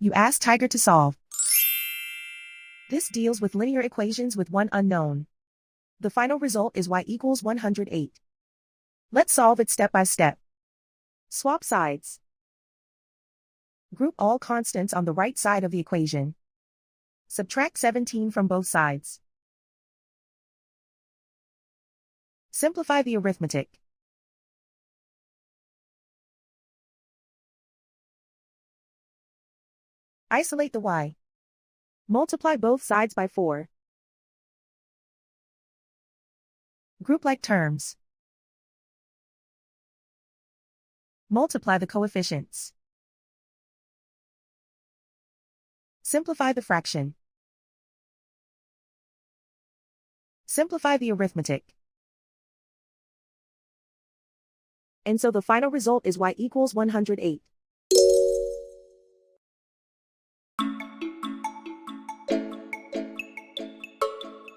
You ask Tiger to solve. This deals with linear equations with one unknown. The final result is y equals 108. Let's solve it step by step. Swap sides. Group all constants on the right side of the equation. Subtract 17 from both sides. Simplify the arithmetic. Isolate the y. Multiply both sides by 4. Group like terms. Multiply the coefficients. Simplify the fraction. Simplify the arithmetic. And so the final result is y equals 108.